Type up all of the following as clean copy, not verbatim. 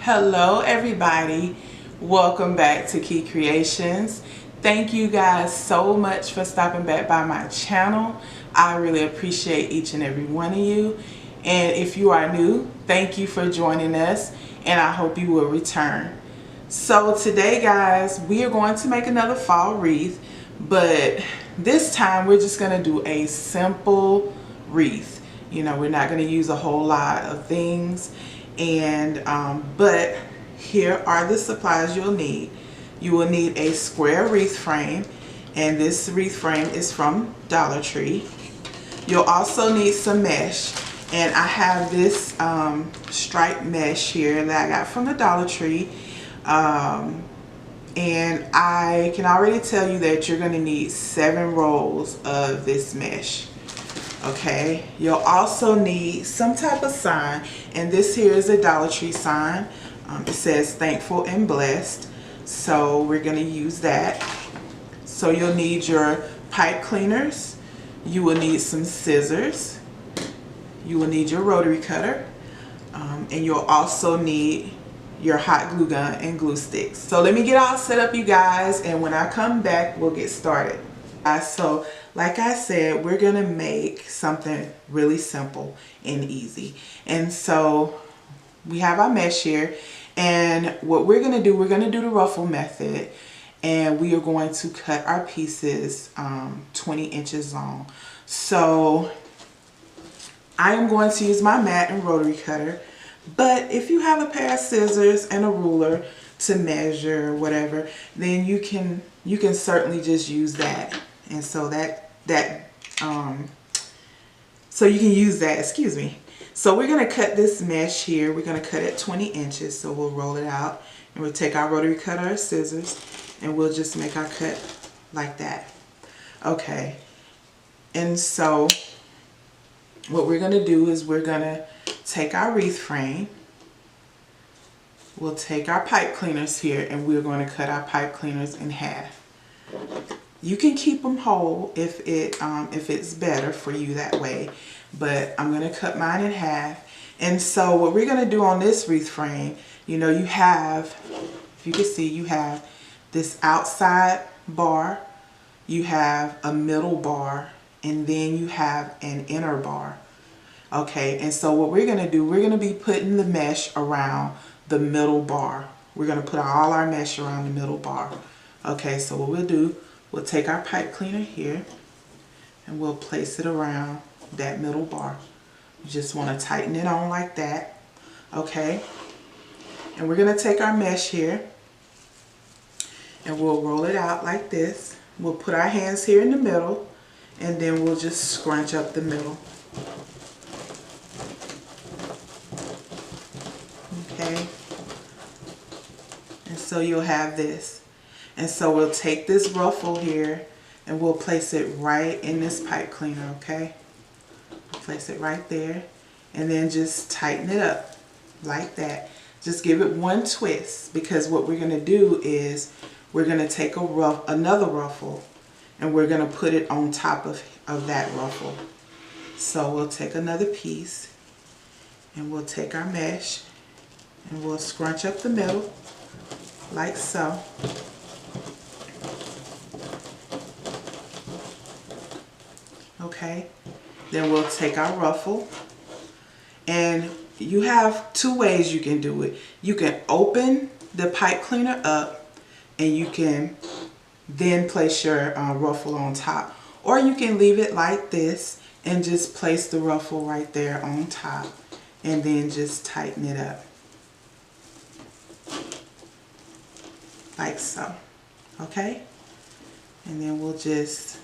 Hello everybody, welcome back to Key Creations. Thank you guys so much for stopping back by my channel. I really appreciate each and every one of you, and if you are new, thank you for joining us, and I hope you will return. So today guys, we are going to make another fall wreath, but this time we're just going to do a simple wreath. You know, we're not going to use a whole lot of things. And but here are the supplies you'll need. You will need a square wreath frame, and this wreath frame is from Dollar Tree. You'll also need some mesh, and I have this striped mesh here that I got from the Dollar Tree, and I can already tell you that you're going to need 7 rolls of this mesh. Okay, you'll also need some type of sign, and this here is a Dollar Tree sign. It says thankful and blessed, so we're going to use that. So you'll need your pipe cleaners, you will need some scissors, you will need your rotary cutter, and you'll also need your hot glue gun and glue sticks. So let me get all set up, you guys, and when I come back we'll get started. So like I said, we're gonna make something really simple and easy. And so we have our mesh here, and what we're gonna do the ruffle method, and we are going to cut our pieces 20 inches long. So I am going to use my mat and rotary cutter, but if you have a pair of scissors and a ruler to measure whatever, then you can certainly just use that. And so so you can use that, excuse me. So we're going to cut this mesh here. We're going to cut it 20 inches. So we'll roll it out, and we'll take our rotary cutter or scissors, and we'll just make our cut like that. Okay. And so what we're going to do is we're going to take our wreath frame. We'll take our pipe cleaners here, and we're going to cut our pipe cleaners in half. You can keep them whole if it's better for you that way, but I'm going to cut mine in half. And so what we're going to do on this wreath frame, you know, you have, if you can see, you have this outside bar, you have a middle bar, and then you have an inner bar. Okay, and so what we're going to do, we're going to be putting the mesh around the middle bar. We're going to put all our mesh around the middle bar. Okay, so what we'll do, we'll take our pipe cleaner here, and we'll place it around that middle bar. You just want to tighten it on like that. Okay, and we're going to take our mesh here, and we'll roll it out like this. We'll put our hands here in the middle, and then we'll just scrunch up the middle. Okay, and so you'll have this. And so we'll take this ruffle here, and we'll place it right in this pipe cleaner, okay? Place it right there, and then just tighten it up like that. Just give it one twist, because what we're going to do is we're going to take another ruffle, and we're going to put it on top of that ruffle. So we'll take another piece, and we'll take our mesh, and we'll scrunch up the middle like so. Okay, then we'll take our ruffle, and you have 2 ways you can do it. You can open the pipe cleaner up, and you can then place your ruffle on top, or you can leave it like this and just place the ruffle right there on top, and then just tighten it up like so. Okay, and then we'll just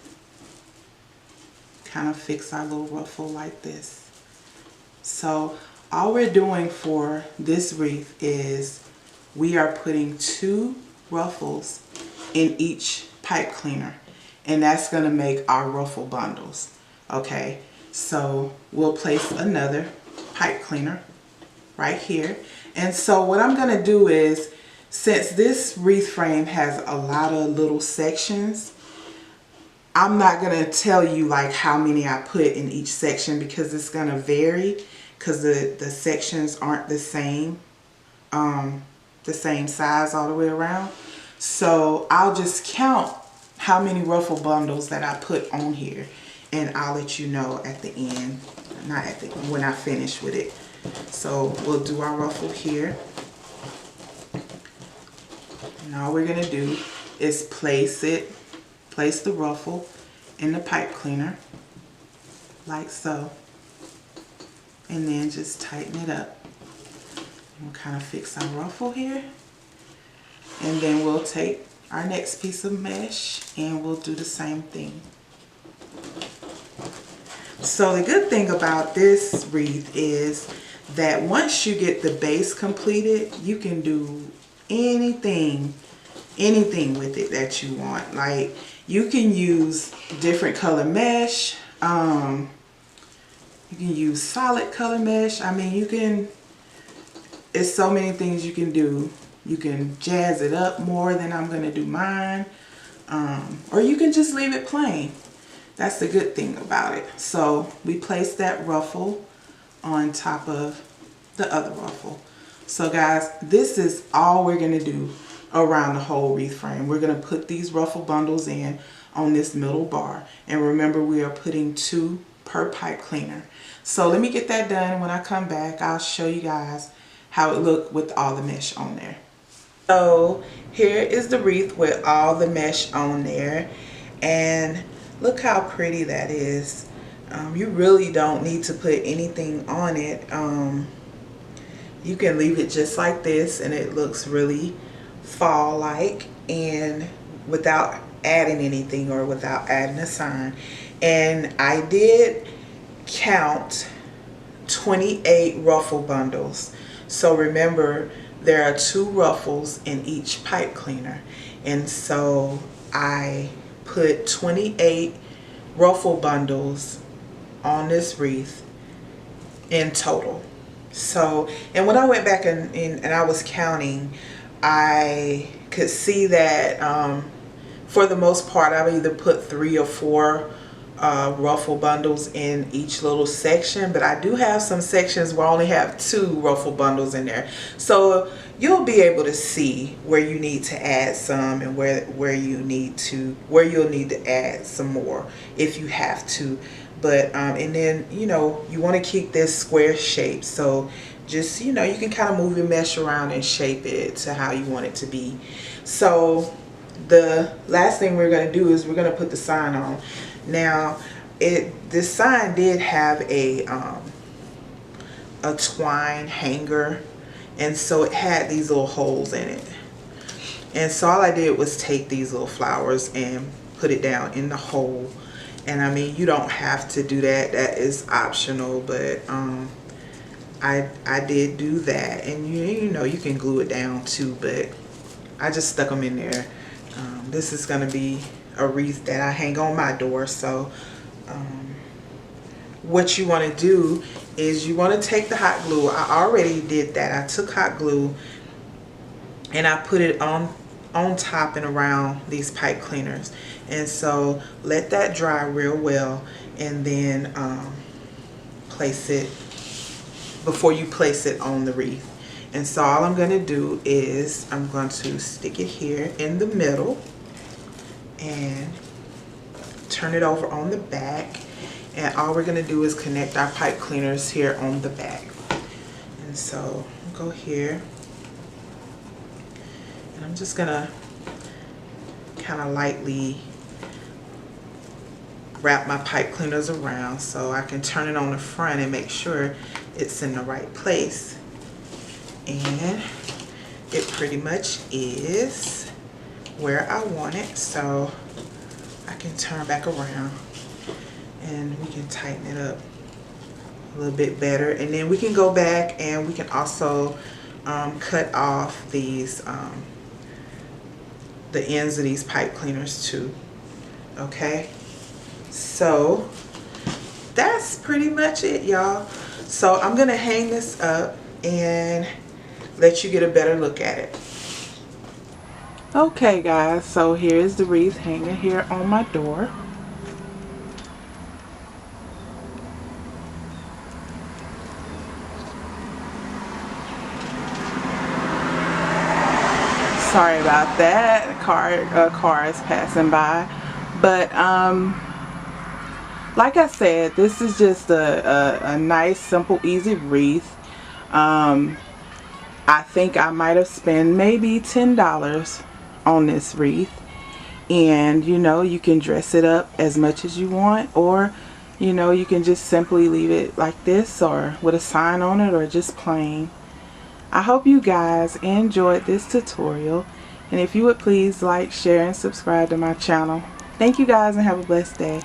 kind of fix our little ruffle like this. So all we're doing for this wreath is we are putting 2 ruffles in each pipe cleaner, and that's going to make our ruffle bundles. Okay, so we'll place another pipe cleaner right here. And so what I'm going to do is, since this wreath frame has a lot of little sections, I'm not going to tell you like how many I put in each section, because it's going to vary, because the sections aren't the same the same size all the way around. So I'll just count how many ruffle bundles that I put on here, and I'll let you know at the end, not at the when I finish with it. So we'll do our ruffle here, and all we're gonna do is place the ruffle in the pipe cleaner like so, and then just tighten it up. We'll kind of fix our ruffle here, and then we'll take our next piece of mesh and we'll do the same thing. So the good thing about this wreath is that once you get the base completed, you can do anything with it that you want. Like, you can use different color mesh, you can use solid color mesh. I mean, it's so many things you can do. You can jazz it up more than I'm going to do mine. Or you can just leave it plain. That's the good thing about it. So we place that ruffle on top of the other ruffle. So guys, this is all we're going to do around the whole wreath frame. We're going to put these ruffle bundles in on this middle bar. And remember, we are putting 2 per pipe cleaner. So let me get that done. When I come back, I'll show you guys how it looked with all the mesh on there. So here is the wreath with all the mesh on there, and look how pretty that is. You really don't need to put anything on it. You can leave it just like this and it looks really fall-like, and without adding anything or without adding a sign. And I did count 28 ruffle bundles. So remember, there are 2 ruffles in each pipe cleaner, and so I put 28 ruffle bundles on this wreath in total. So, and when I went back and I was counting, I could see that for the most part I've either put 3 or 4 ruffle bundles in each little section, but I do have some sections where I only have 2 ruffle bundles in there. So you'll be able to see where you need to add some and where you'll need to add some more if you have to. But and then, you know, you want to keep this square shape, so just, you know, you can kind of move your mesh around and shape it to how you want it to be. So the last thing we're going to do is we're going to put the sign on. Now, this sign did have a twine hanger, and so it had these little holes in it. And so all I did was take these little flowers and put it down in the hole. And I mean, you don't have to do that. That is optional, but I did do that. And you know, you can glue it down too, but I just stuck them in there. This is going to be a wreath that I hang on my door. So what you want to do is you want to take the hot glue. I already did that. I took hot glue and I put it on top and around these pipe cleaners, and so let that dry real well, and then place it before you place it on the wreath. And so all I'm going to do is I'm going to stick it here in the middle and turn it over on the back, and all we're going to do is connect our pipe cleaners here on the back. And so I'll go here, and I'm just going to kind of lightly wrap my pipe cleaners around so I can turn it on the front and make sure it's in the right place. And it pretty much is where I want it, so I can turn back around and we can tighten it up a little bit better. And then we can go back and we can also cut off these the ends of these pipe cleaners too. Okay, so that's pretty much it, y'all. So I'm gonna hang this up and let you get a better look at it. Okay guys, so here's the wreath hanging here on my door. Sorry about that. Car is passing by. But like I said, this is just a nice, simple, easy wreath. I think I might have spent maybe $10 on this wreath. And you know, you can dress it up as much as you want, or you know, you can just simply leave it like this, or with a sign on it, or just plain. I hope you guys enjoyed this tutorial, and if you would please like, share, and subscribe to my channel. Thank you guys, and have a blessed day.